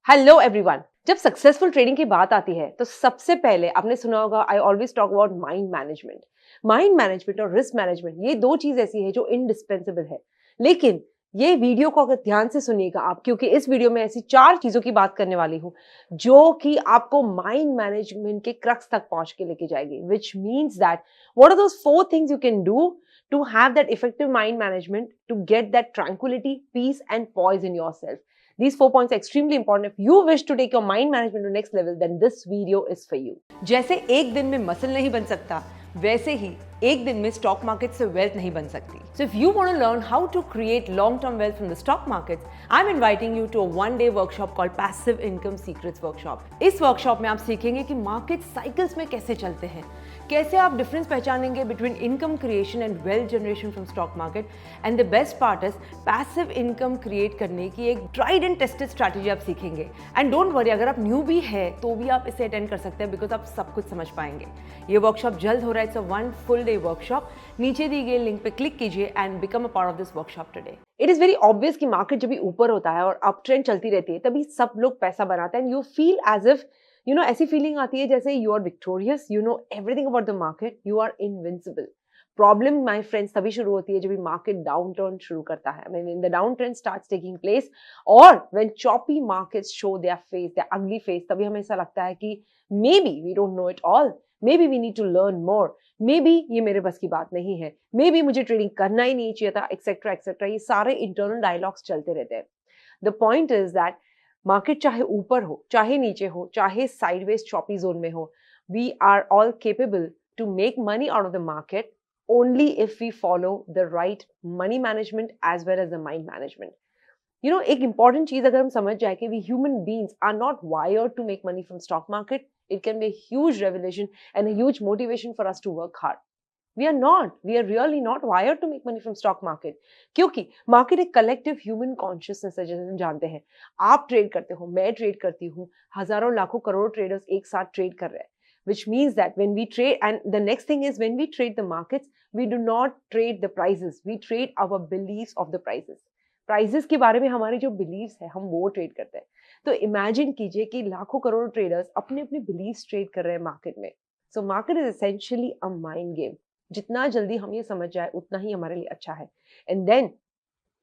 Hello everyone. जब successful trading की बात आती है तो सबसे पहले आपने सुना होगा I always talk about mind management और रिस्क मैनेजमेंट। ये दो चीज ऐसी है जो इंडिस्पेंसेबल है। लेकिन ये वीडियो को अगर ध्यान से सुनिएगा आप, क्योंकि इस वीडियो में ऐसी चार चीजों की बात करने वाली हूं जो कि आपको माइंड मैनेजमेंट के क्रक्स तक पहुंच के लेके जाएगी। Which means that what are those four things you can do to have that effective mind management, to get that tranquillity, peace and poise in yourself. These 4 points are extremely important. If you wish to take your mind management to next level, then this video is for you. जैसे एक दिन में muscle नहीं बन सकता, वैसे ही एक दिन में स्टॉक मार्केट से वेल्थ नहीं बन सकती. So if you want to learn how to create long-term wealth from the stock markets, I'm inviting you to a one-day workshop called Passive Income Secrets Workshop. इस वर्कशॉप में आप सीखेंगे कि market cycles में कैसे चलते हैं, कैसे आप डिफरेंस पहचानेंगे between income creation and wealth generation from stock market, and the best part is passive income create करने की एक ट्राइड एंड टेस्टेड स्ट्रैटेजी आप सीखेंगे. एंड डोंट वरी, अगर आप न्यू भी है तो भी आप इसे अटेंड कर सकते हैं बिकॉज आप सब कुछ समझ पाएंगे. ये वर्कशॉप जल्द हो रहा है. It's a one full day workshop. नीचे दी गई लिंक पे क्लिक कीजिए and become a part of this workshop today. It is very obvious कि मार्केट जब भी ऊपर होता है और अप ट्रेंड चलती रहती है तभी सब लोग पैसा बनाते हैं. And you feel as if ऐसी फीलिंग आती है जैसे you are victorious, you know everything about the market, you are invincible. Problem my friends तभी शुरू होती है जब मार्केट डाउन टर्न शुरू करता है. When in the down trend starts taking place और when choppy markets show their face, their ugly face, तभी हमें ऐसा लगता है कि maybe we don't know it all, maybe we need to learn more, maybe ये मेरे बस की बात नहीं है, मे बी मुझे ट्रेडिंग करना ही नहीं चाहिए था, एक्सेट्रा एक्सेट्रा. ये सारे इंटरनल डायलॉग्स चलते रहते हैं. The point is that market चाहे ऊपर हो, चाहे नीचे हो, चाहे साइडवेज चॉपी जोन में हो, we are all capable to make money out of the market only if we follow the right money management as well as the mind management. एक important चीज अगर हम समझ जाए कि we human beings are not wired to make money from stock market, it can be a huge revelation and a huge motivation for us to work hard. We are really not wired to make money from stock market. क्योंकि market एक collective human consciousness है, जैसे हम जानते हैं. आप trade करते हो, मैं ट्रेड करती हूँ, हजारों लाखों करोड़ों ट्रेडर्स एक साथ ट्रेड कर रहे हैं. Which means that when we trade, and the next thing is when we trade the markets, we do not trade the prices, we trade our beliefs of the prices. Prices के बारे में हमारे जो beliefs है हम वो trade करते हैं. तो इमेजिन कीजिए कि लाखों करोड़ों ट्रेडर्स अपने अपने बिलीव्स ट्रेड कर रहे हैं मार्केट में. So market is essentially a mind game. जितना जल्दी हम ये समझ जाए उतना ही हमारे लिए अच्छा है. And then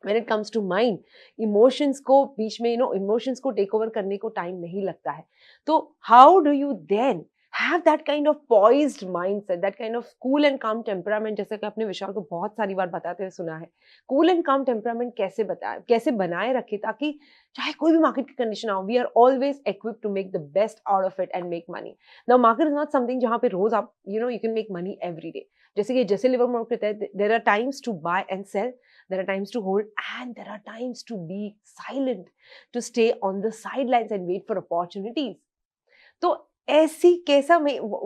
when it comes to mind, emotions को बीच में इमोशंस को टेक ओवर करने को टाइम नहीं लगता है. तो how do you then have that kind of poised mindset, that kind of cool and calm temperament, जैसे कि आपने विशाल को बहुत सारी बार बताते हुए सुना है. cool and calm temperament कैसे बनाए रखे ताकि चाहे कोई भी मार्केट की कंडीशन आओ, we are always equipped to make the best out of it and make money. Now market is not something जहाँ पे रोज आप you can make money every day. जैसे लिवर मार्केट है, there are times to buy and sell, there are times to hold, and there are times to be silent, to stay on the sidelines and wait for opportunities. तो ऐसी कैसा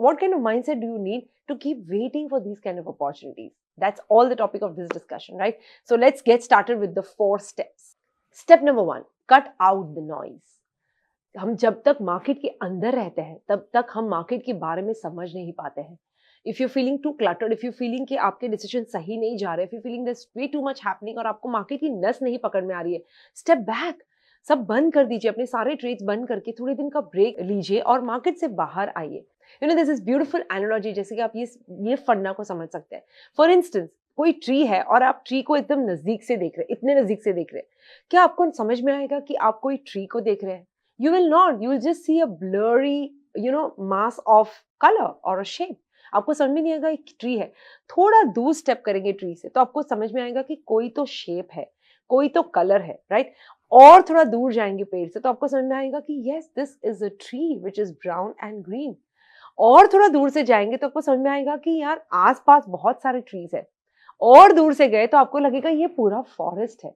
what kind of mindset do you need to keep waiting for these kind of opportunities? That's all the topic of this discussion, right? So let's get started with the 4 steps. Step number 1, cut out the noise. हम जब तक market के अंदर रहते हैं तब तक हम मार्केट के बारे में समझ नहीं पाते हैं. If you feeling too cluttered, if you feeling कि आपके डिसीजन सही नहीं जा रहे, if you feeling there's way too much happening और आपको मार्केट की नस नहीं पकड़ में आ रही है, स्टेप बैक. सब बंद कर दीजिए, अपने सारे ट्रेड्स बंद करके थोड़े दिन का ब्रेक लीजिए और मार्केट से बाहर आइए. दिस इज ब्यूटीफुल एनालॉजी, जैसे कि आप ये फंडा को समझ सकते हैं. फॉर इंस्टेंस, कोई ट्री है और आप ट्री को एकदम नजदीक से देख रहे हैं, इतने नजदीक से देख रहे हैं, क्या आपको समझ में आएगा कि आप कोई ट्री को देख रहे हैं? You will not. You will just see a blurry mass of colour और अ शेप. आपको समझ में नहीं आएगा एक ट्री है. थोड़ा दूर स्टेप करेंगे ट्री से तो आपको समझ में आएगा कि कोई तो शेप है, कोई तो कलर है, राइट? और थोड़ा दूर जाएंगे पेड़ से तो आपको समझ में आएगा कि yes, this is a tree which is brown and green. और थोड़ा दूर से जाएंगे तो आपको समझ में आएगा कि यार आसपास बहुत सारे ट्रीज है. और दूर से गए तो आपको लगेगा ये पूरा फॉरेस्ट है.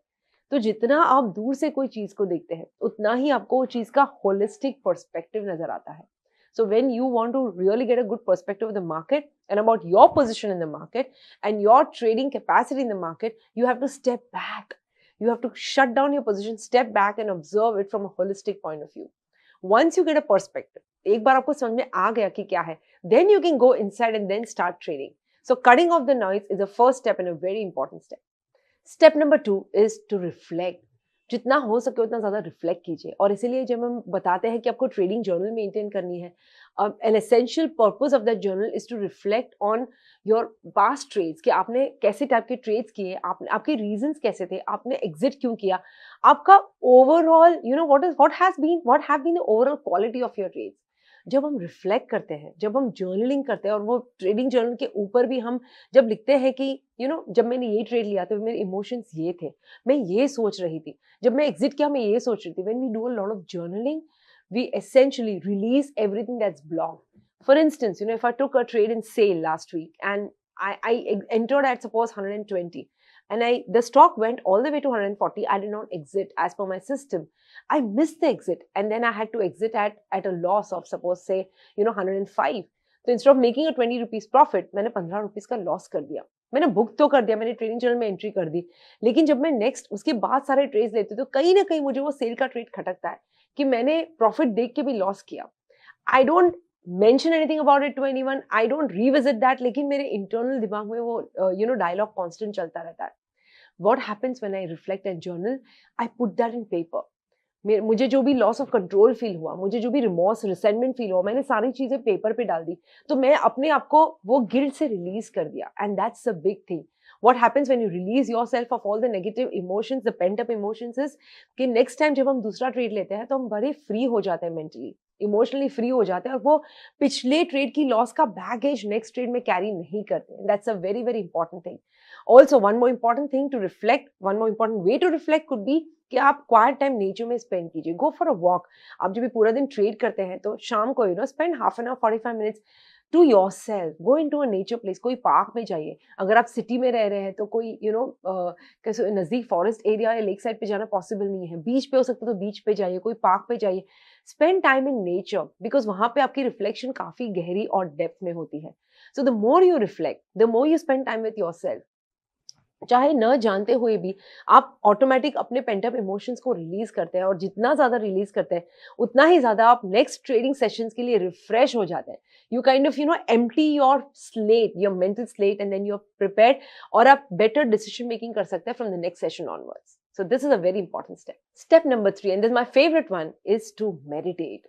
तो जितना आप दूर से कोई चीज को देखते हैं उतना ही आपको वो चीज का होलिस्टिक पर्सपेक्टिव नजर आता है. So when you want to really get a good perspective of the market and about your position in the market and your trading capacity in the market, you have to step back. You have to shut down your position, step back and observe it from a holistic point of view. Once you get a perspective, एक बार आपको समझ में आ गया कि क्या है, then you can go inside and then start trading. So cutting off the noise is the first step and a very important step. Step number 2 is to reflect. जितना हो सके उतना ज़्यादा रिफ्लेक्ट कीजिए। और इसीलिए जब हम बताते हैं कि आपको ट्रेडिंग जर्नल मेंटेन करनी है, an essential purpose of that journal is to reflect on your past trades, कि आपने कैसे टाइप के ट्रेड्स किए, आपने आपके रीजंस कैसे थे, आपने एग्जिट क्यों किया, आपका overall what have been the overall quality of your trades. जब हम रिफ्लेक्ट करते हैं, जब हम जर्नलिंग करते हैं, और वो ट्रेडिंग जर्नल के ऊपर भी हम जब लिखते हैं कि जब मैंने ये ट्रेड लिया तो मेरे इमोशंस ये थे, मैं ये सोच रही थी, जब मैं एग्जिट किया मैं ये सोच रही थी। When we do a lot of journaling, we essentially release everything that's blocked. For instance, if I took a trade in sale last week and I entered at suppose 120, and the stock went all the way to 140, I did not exit as per my system. I missed the exit, and then I had to exit at a loss of suppose say 105. तो instead of making a 20 rupees profit, मैंने 15 rupees का loss कर दिया। मैंने book तो कर दिया, मैंने ट्रेडिंग जर्नल में एंट्री कर दी, लेकिन जब मैं नेक्स्ट उसके बाद सारे ट्रेड्स लेती हूँ तो कहीं ना कहीं मुझे वो सेल का ट्रेड खटकता है कि मैंने प्रॉफिट देख के भी लॉस किया। I don't mention anything about it to anyone, I don't revisit that, लेकिन मेरे इंटरनल दिमाग में वो डायलॉग कांस्टेंट चलता रहता है। What happens when I reflect and journal, I put that in paper. मुझे जो भी लॉस ऑफ कंट्रोल फील हुआ, मुझे जो भी रिमॉर्स रिसेंटमेंट फील हुआ, मैंने सारी चीजें पेपर पे डाल दी, तो मैं अपने आप को वो गिल्ट से रिलीज कर दिया। And that's a big thing. What happens when you release yourself of all the negative emotions, the pent up emotions is कि next time जब हम दूसरा ट्रेड लेते हैं तो हम बड़े फ्री हो जाते हैं, मेंटली इमोशनली फ्री हो जाते हैं, और वो पिछले ट्रेड की लॉस का बैगेज नेक्स्ट ट्रेड में कैरी नहीं करते। That's a very very important thing. Also one more important thing to reflect, one more important way to reflect could be कि आप क्वाइट टाइम नेचर में स्पेंड कीजिए। Go for a walk. आप जब भी पूरा दिन ट्रेड करते हैं तो शाम को spend half an hour 45 minutes to yourself. Go into a nature place, कोई पार्क में जाइए। अगर आप सिटी में रह रहे हैं तो कोई कैसे नजदीक फॉरेस्ट एरिया या लेक साइड पे जाना पॉसिबल नहीं है, बीच पे हो सकता है तो बीच पे जाइए, कोई पार्क पे जाइए। Spend time in nature, because वहां पे आपकी रिफ्लेक्शन काफी गहरी और डेप्थ में होती है। So the more you reflect, the more you spend time with your self, चाहे न जानते हुए भी आप ऑटोमेटिक अपने पेंटअप इमोशंस को रिलीज करते हैं, और जितना ज्यादा रिलीज करते हैं उतना ही ज्यादा आप नेक्स्ट ट्रेडिंग सेशंस के लिए रिफ्रेश हो जाते हैं। You kind of empty your slate, your mental slate, and then you are prepared, और आप बेटर डिसीजन मेकिंग कर सकते हैं from the next session onwards. So this is a very important step. Step number 3, and this my favourite one, is to meditate.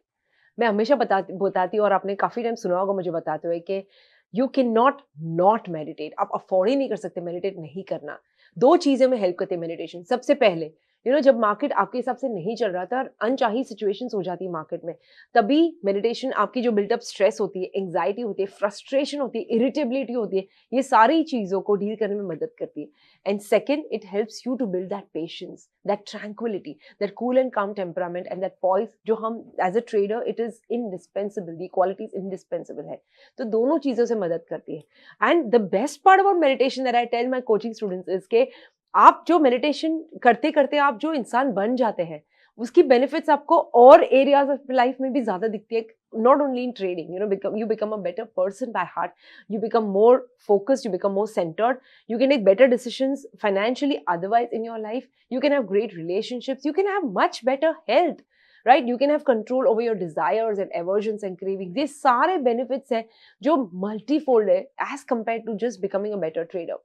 मैं हमेशा बताती हूँ, और आपने काफी टाइम सुना होगा मुझे बताते हुए, कि यू कैन नॉट मेडिटेट। आप अफोर्ड ही नहीं कर सकते मेडिटेट नहीं करना। दो चीजें में हेल्प करती है मेडिटेशन। सबसे पहले जब मार्केट आपके हिसाब से नहीं चल रहा था और अनचाही सिचुएशंस हो जाती है मार्केट में, तभी मेडिटेशन आपकी जो बिल्टअप स्ट्रेस होती है, एंग्जाइटी होती है, फ्रस्ट्रेशन होती है, इरिटेबिलिटी होती है, ये सारी चीजों को डील करने में मदद करती है। And second, it helps you to build that patience, that tranquillity, that cool and calm temperament, and that poise, जो हम as a trader it is indispensable, the qualities indispensable है। तो दोनों चीजों से मदद करती है। And the best part about meditation that I tell my coaching students is के आप जो मेडिटेशन करते करते आप जो इंसान बन जाते हैं, उसकी बेनिफिट्स आपको और एरियाज ऑफ लाइफ में भी ज्यादा दिखती है। Not only in trading, you become a better person by heart, you become more focused, you become more centered, you can make better decisions financially otherwise in your life, you can have great relationships, you can have much better health, right? You can have control over your desires and aversions and cravings. ये सारे benefits हैं जो multifold है as compared to just becoming a better trader.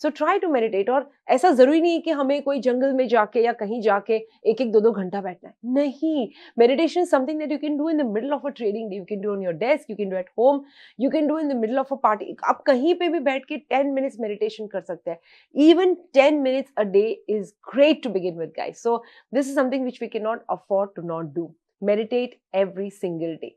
So try to meditate। और ऐसा जरूरी नहीं है कि हमें कोई जंगल में जाके या कहीं जाके एक एक दो घंटा बैठना है, नहीं। Meditation is something that you can do in the middle of a trading day, you can do on your desk, you can do at home, you can do in the middle of a party. आप कहीं पे भी बैठ के 10 minutes meditation कर सकते हैं। Even 10 minutes a day is great to begin with, guys. So this is something which we can not afford to not do. Meditate every single day.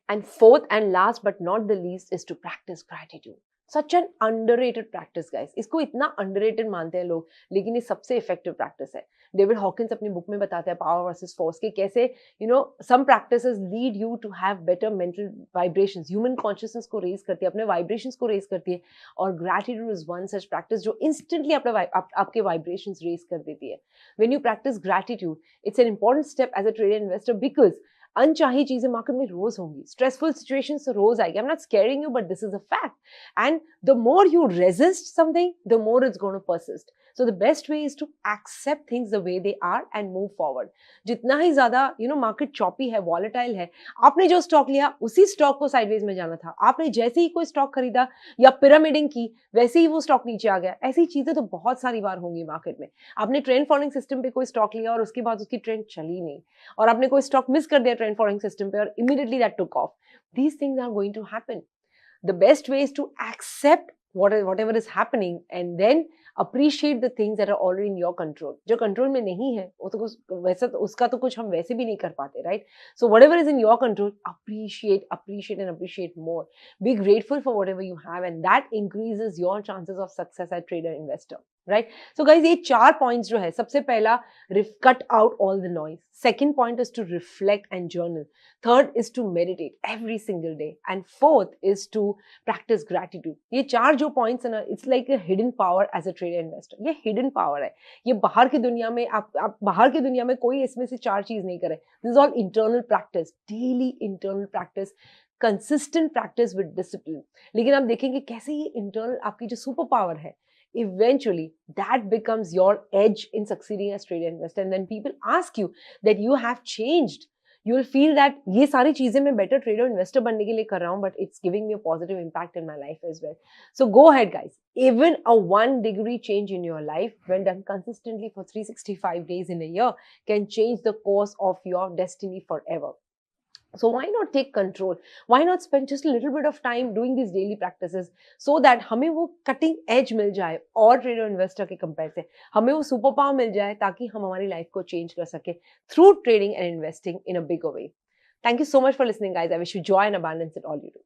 And fourth and last but not the least is to practice gratitude. Such an underrated practice, guys. इसको इतना underrated मानते हैं लोग, लेकिन ये सबसे effective practice है। David Hawkins अपनी बुक में बताते हैं पावर वर्सेस फोर्स के कैसे some practices lead you to have better mental vibrations, human consciousness को raise करती है, अपने vibrations को raise करती है, और gratitude is one such practice जो instantly आपके vibrations raise कर देती है। When you practice gratitude, it's an important step as a trader investor, because अनचाही चीजें मार्केट में रोज होंगी, स्ट्रेसफुल सिचुएशंस रोज आएगी। I am not scaring you, but this is a fact. And the more you resist something, the more it's going to persist. So the best way is to accept things the way they are and move forward. जितना ही ज़्यादा market choppy है, volatile है, आपने जो stock लिया उसी stock को sideways में जाना था। आपने जैसे ही कोई स्टॉक खरीदा या पिरामिडिंग की, वैसे ही वो स्टॉक नीचे आ गया। ऐसी चीज़ें तो बहुत सारी बार होंगी मार्केट में। आपने ट्रेंड फॉलोइंग सिस्टम पे कोई स्टॉक लिया और उसके बाद उसकी ट्रेंड चली नहीं, और आपने कोई स्टॉक मिस कर दिया ट्रेंड फॉलोइंग सिस्टम पे और immediately that took off. These things are going to happen. The best way is to accept whatever is happening and then appreciate the things that are already in your control. जो control में नहीं है वो तो कुछ वैसा तो उसका तो कुछ हम वैसे भी नहीं कर पाते, right? So whatever is in your control, appreciate and appreciate more. Be grateful for whatever you have and that increases your chances of success as trader investor, right? So guys, ये 4 points जो है, सबसे पहला cut out all the noise. Second point is to reflect and journal. Third is to meditate every single day. And fourth is to practice gratitude. ये 4 जो points है ना, it's like a hidden power as a trader investor. ये hidden power है। ये बाहर की दुनिया में आप बाहर की दुनिया में कोई इसमें से 4 चीज नहीं करे। This is all internal practice, daily internal practice, consistent practice with discipline. लेकिन आप देखेंगे कैसे ये internal आपकी जो super power है, eventually that becomes your edge in succeeding as trader investor. And then people ask you that you have changed. You will feel that ये सारी चीजें मैं better trader investor बनने के लिए कर रहा हूँ, but it's giving me a positive impact in my life as well. So go ahead guys, even a 1-degree change in your life when done consistently for 365 days in a year can change the course of your destiny forever. So why not take control? Why not spend just a little bit of time doing these daily practices so that हमें वो cutting edge मिल जाए और trader investor के compare से हमें वो super power मिल जाए ताकि हम हमारी life को change कर सके through trading and investing in a bigger way. Thank you so much for listening guys. I wish you joy and abundance in all you do.